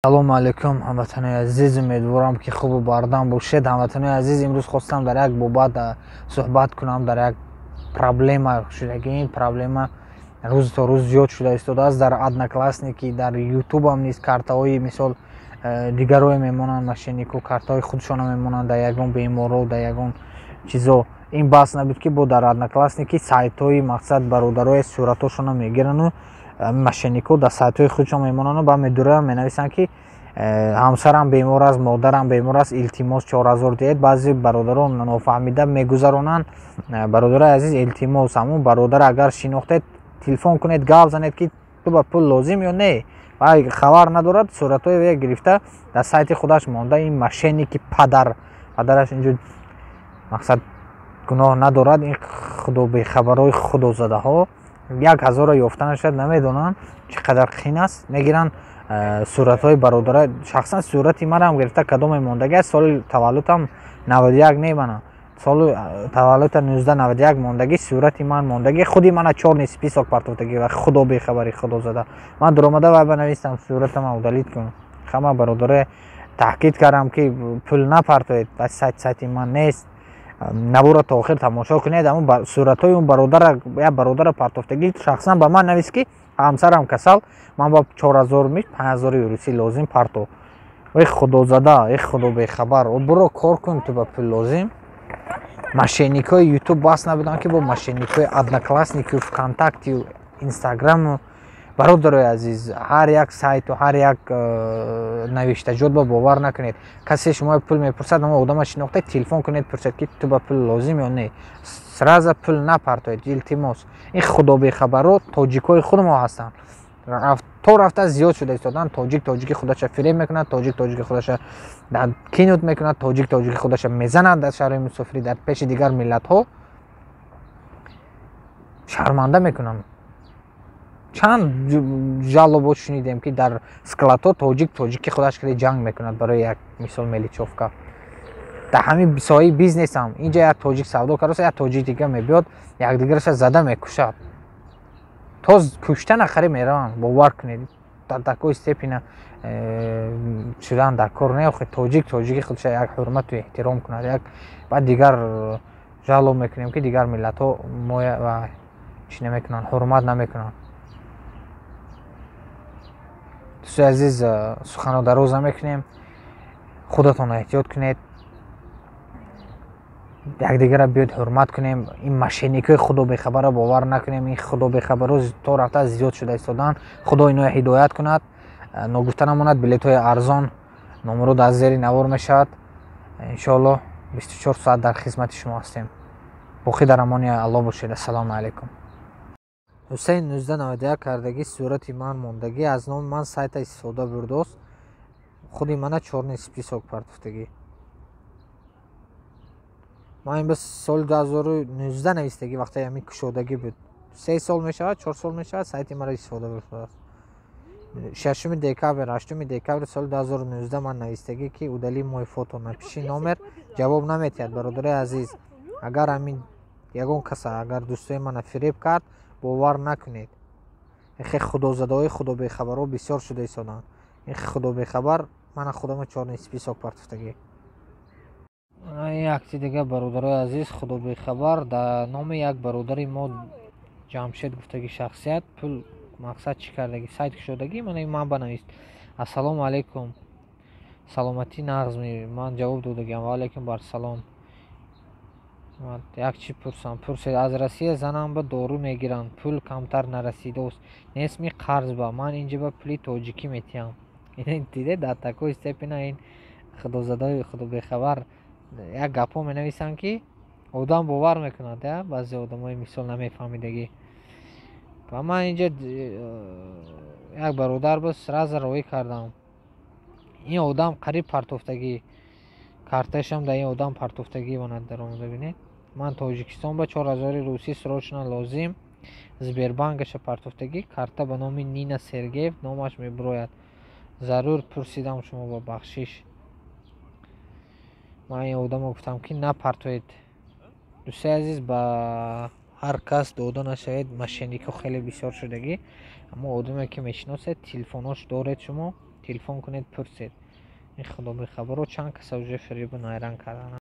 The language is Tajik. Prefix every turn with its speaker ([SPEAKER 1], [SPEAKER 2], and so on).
[SPEAKER 1] салому алайкум ҳамватанои азиз, умедворам ки хубу бардам бошед. ҳамватанои азиз, имрӯз хостам дар як бобат суҳбат кунам дар як проблема шудагӣ. Ин проблема рӯз то рӯз зиёд шуда истодааст дар одноклассники, дар ютубам низ картаҳои мисол дигарое мемонанд, мошеннику картаҳои худшона мемонанд дар ягон беморо, дар ягон чизо. Ин баҳс набуд ки бо дар одноклассники сайтҳои мақсад бародарое суратҳошона мегирану мошеннику дар сайтҳои худшон мемонану ба медураям менависанд ки ҳамсарам бемор аст, модарам бемор аст, илтимос 4000 диҳед. баъзе бародарон нофаҳмида мегузаронанд. бародарои азиз, илтимос ҳамун бародар агар шинохтед, телефон кунед, гап занед ки ту ба пул лозим ё не, ва хабар надорад, суратҳои вие гирифта дар сайти худаш монда. Ин мошенники падараш инҷо мақсад гуноҳ надорад. ин худобехабарои худозадаҳо 1000 ёфта нашад, намедонанд чӣ қадар қин аст. мегиранд суратҳои бародара, шахсан сурати маram гирифта кадоме мондагӣ аст. соли таваллудам 91 мемана, соли таваллуда 1991 мондагӣ, сурати ман мондагӣ, худи мана чорни список партофтагӣ ва худобехабари худозада. ман дуромада вай банавистам суратама удалит кун. ҳама бародаре таҳкид кардам ки пул напартоед, сайти ман нест, набора то охир тамошо кунед. аммо суратҳои он як бародара партофтагӣ шахсан ба ман навист ки ҳамсарам касал, ман ба 4000 5000 юруси лозим парто. худозада, худобехабар, буро кор кун, ту ба пул лозим. мошенникои ютуб бас набуданд ки бо мошенникои однокласснику, вконтактию, инстаграму. бародарои азиз, ҳар як сайту ҳар як навиштаҷот ба бовар накунед. касе шумо пул мепурсад, ама одама шинохтед, телефон кунед, пурсед ки ту ба пул лозим ё не. сразу пул напартоед, илтимос. ин худобехабаро тоҷикои худмо ҳастанд. то рафта зиёд шуда истоданд. тоҷики худаша фиреб мекунад, тоҷики худаша кинут мекунад, тоҷики худаша мезанад дар шаҳрҳои мусофирӣ, дар пеши дигар миллатҳо шарманда мекунанд. чанд жалобот шунидем ки дар складҳо тоҷики худаш кида ҷанг мекунад барои як мисол меличовка. дар ҳамин соҳаи бизнес ҳам инҷа як тоҷик савдо кардаст, як тоҷик дигар мебиёд, якдигараша зада мекушад. то куштан ахари мераванд. бовар кунед, дар такой степени шудан дар кор не. охи тоҷики худша як ҳурмату эҳтиром кунад. як баъд дигар жалоб мекунем ки дигар миллатҳо моя чӣ намекунанд, ҳурмат намекунанд. дӯстои азиз, суханро дароз намекунем. худатон эҳтиёт кунед, якдигара биёд ҳурмат кунем. ин мошенникои худобехабарро бовар накунем. ин худобехабаро то рафта зиёд шуда истоданд. худо ино ҳидоят кунад. ногуфта намонад, билетҳои арзон номеро дар зери навор мешавад. иншоалло 24 соат дар хизмати шумо ҳастем. боқӣ дар амони алло бошед. ассалому алайкум. ҳусейн 1991 кардагӣ, сурати ман мондагӣ, аз номи ман сайта истифода бурдост. худи мана чорни список партофтагӣ. ман имрӯз соли 2019 навистагӣ, вақте ҳамин кушодагӣ буд. 3 сол мешавад, 4 сол мешавад, сайти маро истифода бурдост. 6 декабр соли 2019 ман навистагӣ ки удали мои фото напиши номер. ҷавоб наметиҳад. бародарои азиз, агар ҳамин ягон каса агар дӯстои мана фиреб кард, бовар накунед. хе худозадаҳои худобехабаро бисёр шуда истоданд. ин худобехабар мана худама чорни список партофтагӣ. якчи дигар бародарои азиз, худобехабар дар номи як бародари мо ҷамшед гуфтагӣ шахсият пул мақсад чӣ кардагӣ, сайт кушодагӣ, ман банавист: ассалому алайкум, саломатӣ нағз меёбӣ. ман ҷавоб додагиам: ва алайкум барсалом. як чӣ пурсед: аз Россия занам ба дору мегиранд, пул камтар нарасидааст, нест ми қарз ба, ман инҷа ба пули тоҷикӣ метиҳам. дидед, дар такой степени ин худозадаи худобехабар як гапҳо менависанд ки одам бовар мекунад. баъзе одамои мисол намефаҳмидагӣ. ва ман инҷа як бародар буд, сразу роӣ кардам. ин одам қариб партофтагӣ, карташам дар ин одам партофтагӣ ванад даромада. бинед, ман тоҷикистон ба 4000 русӣ срочно лозим, сбербанкаша партофтагӣ, карта ба номи Нина Сергеев, номаш мебурояд. зарур пурсидам шумо ба бахшиш. ман ин одамо гуфтам ки напартоед. дӯстои азиз, ба ҳар кас дода нашавед. мошеннико хеле бисёр шудагӣ. аммо одаме ки мешиносед, телефонош доред, шумо телефон кунед пурсед. این خدا به خبرو چند کس اوجه فریب و نایران کردن.